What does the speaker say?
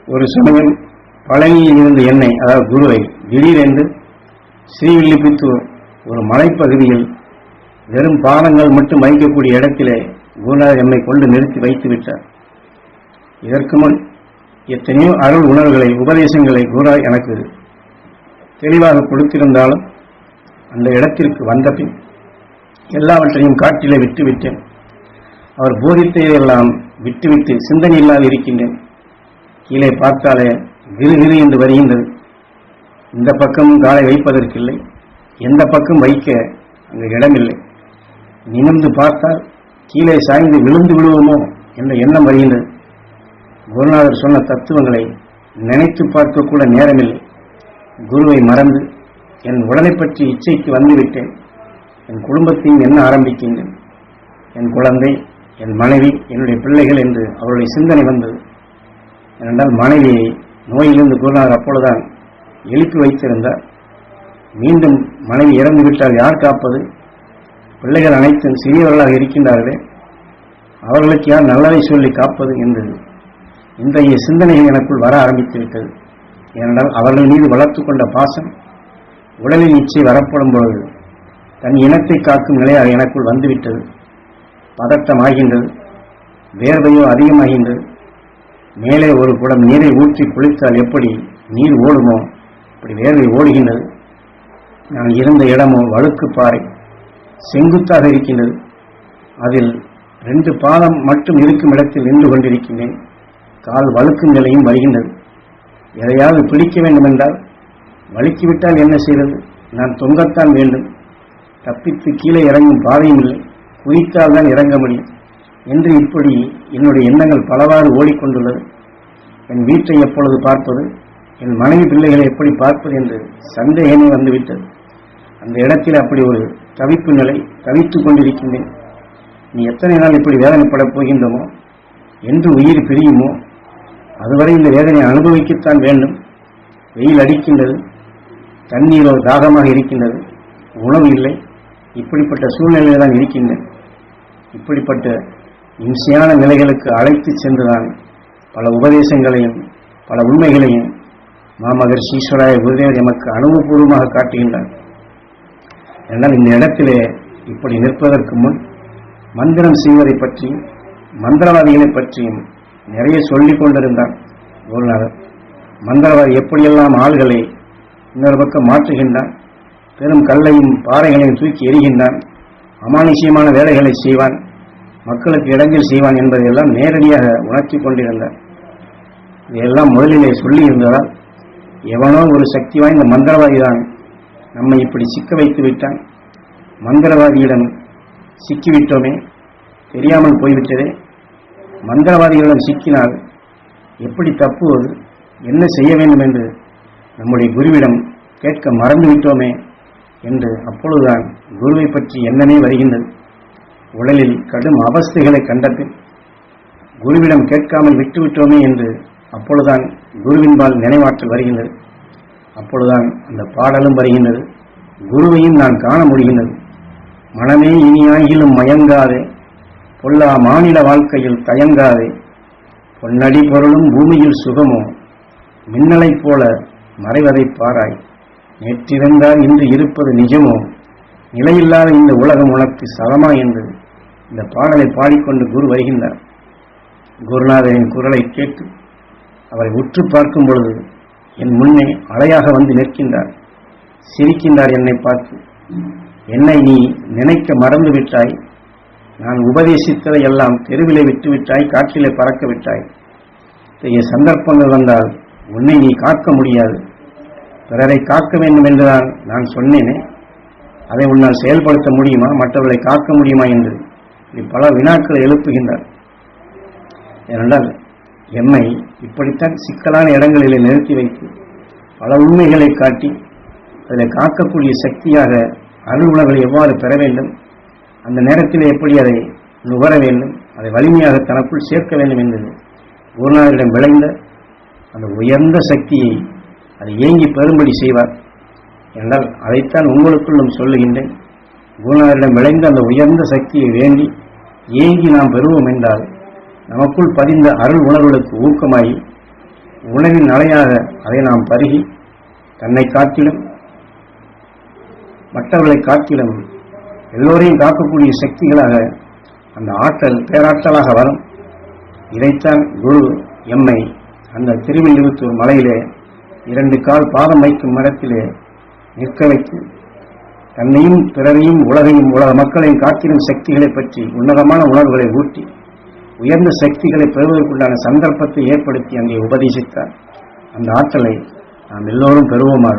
ஒரு சமயம் பழனியில் இருந்த என்னை, அதாவது குருவை, திடீரென்று ஸ்ரீவில்லிபுத்தூர் ஒரு மலைப்பகுதியில் வெறும் பாதங்கள் மட்டும் வைக்கக்கூடிய இடத்திலே குருநாதர் எம்மை கொண்டு நிறுத்தி வைத்து விட்டார். இதற்கு முன் எத்தனையோ அருள் உணர்வுகளை, உபதேசங்களை குருநாதர் எனக்கு தெளிவாக கொடுத்திருந்தாலும் அந்த இடத்திற்கு வந்த பின் எல்லாவற்றையும் காட்டிலே விட்டுவிட்டேன். அவர் போதித்தையெல்லாம் விட்டுவிட்டு சிந்தனை இல்லாது இருக்கின்றேன். கீழே பார்த்தாலே கிருகிரு என்று வருகின்றது. இந்த பக்கமும் காலை வைப்பதற்கில்லை, எந்த பக்கம் வைக்க அங்கு இடமில்லை. நிமிர்ந்து பார்த்தால் கீழே சாய்ந்து விழுந்து விடுவோமோ என்ற எண்ணம் வருகின்றது. குருநாதர் சொன்ன தத்துவங்களை நினைத்து பார்க்க கூட நேரமில்லை. குருவை மறந்து என் உடலை பற்றி இச்சைக்கு வந்துவிட்டேன். என் குடும்பத்தையும் எண்ண ஆரம்பிக்கின்றேன். என் குழந்தை, என் மனைவி, என்னுடைய பிள்ளைகள் என்று அவருடைய சிந்தனை வந்தது. ஏனென்றால் மனைவியை நோயிலிருந்து குருநாதர் அப்பொழுதுதான் எழுப்பி வைத்திருந்தார். மீண்டும் மனைவி இறந்துவிட்டால் யார் காப்பது? பிள்ளைகள் அனைத்தும் சிறியவர்களாக இருக்கின்றார்களே, அவர்களுக்கு யார் நல்லதை சொல்லி காப்பது என்று இன்றைய சிந்தனைகள் எனக்குள் வர ஆரம்பித்துவிட்டது. ஏனென்றால் அவர்கள் மீது வளர்த்து கொண்ட பாசம் உடலில் இச்சை வரப்படும் பொழுது தன் இனத்தை காக்கும் நிலையாக எனக்குள் வந்துவிட்டது. பதட்டமாகின்றது, வேர்வையோ அதிகமாகின்றது. மேலே ஒரு குடம் நீரை ஊற்றி குளித்தால் எப்படி நீர் ஓடுமோ அப்படி வேர்வை ஓடுகின்றது. நான் இருந்த இடமோ வழுக்கு பாறை, செங்குத்தாக இருக்கின்றது. அதில் 2 பாதம் மட்டும் இருக்கும் இடத்தில் நின்று கொண்டிருக்கின்றேன். கால் வழுக்கும் நிலையும் வருகின்றது. எதையாவது பிடிக்க வேண்டுமென்றால் வழுக்கிவிட்டால் என்ன செய்வது? நான் தொங்கத்தான் வேண்டும். தப்பித்து கீழே இறங்கும் பாதையும் இல்லை, குதித்தால் தான் இறங்க முடியும் என்று இப்படி என்னுடைய எண்ணங்கள் பலவாறு ஓடிக்கொண்டுள்ளது. என் வீட்டை எப்பொழுது பார்ப்பது, என் மனைவி பிள்ளைகளை எப்படி பார்ப்பது என்று சந்தேகமே வந்துவிட்டது. அந்த இடத்தில் அப்படி ஒரு தவிப்பு நிலை, தவித்துக் கொண்டிருக்கின்றேன். நீ எத்தனை நாள் இப்படி வேதனைப்படப் போகின்றோமோ, என்று உயிர் பிரியுமோ அதுவரை இந்த வேதனையை அனுபவிக்கத்தான் வேண்டும். வெயில் அடிக்கின்றது, தண்ணீரோ தாகமாக இருக்கின்றது, உணவு இல்லை. இப்படிப்பட்ட சூழ்நிலையில் தான் இருக்கின்றேன். இப்படிப்பட்ட இம்சையான நிலைகளுக்கு அழைத்து சென்றுதான் பல உபதேசங்களையும் பல உண்மைகளையும் மாமகர் ஈஸ்வராய குருதேவர் எமக்கு அனுபவபூர்வமாக காட்டுகின்றார். என்னால் இந்த இடத்திலே இப்படி நிற்பதற்கு முன் மந்திரம் செய்வதை பற்றியும் மந்திரவாதிகளை பற்றியும் நிறைய சொல்லிக் கொண்டிருந்தார் குருநாதர். மந்திரவாதி எப்படியெல்லாம் ஆள்களை இன்னொரு பக்கம் மாற்றுகின்றான், பெரும் கல்லையும் பாறைகளையும் தூக்கி எறிகின்றான், அமானுஷ்யமான வேலைகளை செய்வான், மக்களுக்கு இடைஞ்சல் செய்வான் என்பதையெல்லாம் நேரடியாக உணர்த்தி கொண்டிருந்தார். இதையெல்லாம் முதலிலே சொல்லி இருந்ததால் எவனோ ஒரு சக்தி வாய்ந்த மந்திரவாதிதான் நம்மை இப்படி சிக்க வைத்து விட்டான். மந்திரவாதியிடம் சிக்கிவிட்டோமே, தெரியாமல் போய்விட்டதே. மந்திரவாதிகளிடம் சிக்கினால் எப்படி தப்புவது, என்ன செய்ய வேண்டும் என்று நம்முடைய குருவிடம் கேட்க மறந்துவிட்டோமே என்று அப்பொழுதுதான் குருவை பற்றி எண்ணமே வருகின்றது. உடலில் கடும் அவஸ்தைகளை கண்டபின் குருவிடம் கேட்காமல் விட்டுவிட்டோமே என்று அப்பொழுதுதான் குருவின்பால் நினைவாற்றல் வருகின்றது. அப்பொழுதுதான் அந்த பாடலும் வருகின்றது. குருவையும் நான் காண முடிகின்றது. மனமே இனியாகிலும் மயங்காதே, பொல்லா மாநில வாழ்க்கையில் தயங்காதே, பொன்னடி பொருளும் பூமியில் சுகமோ, மின்னலைப் போல மறைவதை பாராய், நேற்றிருந்தால் இன்று இருப்பது நிஜமோ, நிலையில்லாத இந்த உலகம் உனக்கு சலமா என்று இந்த பாடலை பாடிக்கொண்டு குரு வருகின்றார். குருநாதரின் குரலை கேட்டு அவரை உற்று பார்க்கும் பொழுது என் முன்னே அலையாக வந்து நிற்கின்றார். சிரிக்கின்றார் என்னை பார்த்து. என்னை நீ நினைக்க மறந்து விட்டாய், நான் உபதேசித்ததை எல்லாம் தெருவிலே விட்டு விட்டாய், காற்றிலே பறக்க விட்டாய். இத்தகைய சந்தர்ப்பங்கள் வந்தால் உன்னை நீ காக்க முடியாது. பிறரை காக்க வேண்டும் என்றுதான் நான் சொன்னேனே, அதை உன்னால் செயல்படுத்த முடியுமா, மற்றவர்களை காக்க முடியுமா என்று பல வினாக்களை எழுப்புகின்றார். ஏனென்றால் எம்மை இப்படித்தான் சிக்கலான இடங்களிலே நிறுத்தி வைத்து பல உண்மைகளை காட்டி அதில் காக்கக்கூடிய சக்தியாக அருள் உணர்வுகளை எவ்வாறு பெற வேண்டும், அந்த நேரத்தில் எப்படி அதை நுகர வேண்டும், அதை வலிமையாக தனக்குள் சேர்க்க வேண்டும் என்று குருநாதரிடம் விளைந்த அந்த உயர்ந்த சக்தியை அதை ஏங்கி பெறும்படி செய்வார். என்றால் அதைத்தான் உங்களுக்குள்ளும் சொல்லுகின்றேன். குருநாதரிடம் விளைந்த அந்த உயர்ந்த சக்தியை வேண்டி ஏங்கி நாம் பெறுவோம் என்றால் நமக்குள் பதிந்த அருள் உணர்வுகளுக்கு ஊக்கமாகி உணவின் அலையாக அதை நாம் பருகி தன்னை காட்டிலும் மற்றவர்களை காட்டிலும் எல்லோரையும் காக்கக்கூடிய சக்திகளாக அந்த ஆற்றல் பேராற்றலாக வரும். இதைத்தான் குரு எம்மை அந்த திருவில்லிபுத்தூர் மலையிலே 2 கால் பாதம் வைக்கும் இடத்திலே நிற்க வைத்து தன்னையும் பிறரையும் உலகையும் உலக மக்களையும் காத்திடும் சக்திகளை பற்றி உன்னதமான உணர்வுகளை ஊட்டி உயர்ந்த சக்திகளை பெறுவதற்குண்டான சந்தர்ப்பத்தை ஏற்படுத்தி அங்கே உபதேசித்தார். அந்த ஆற்றலை நாம் எல்லோரும் பெறுவோமாக.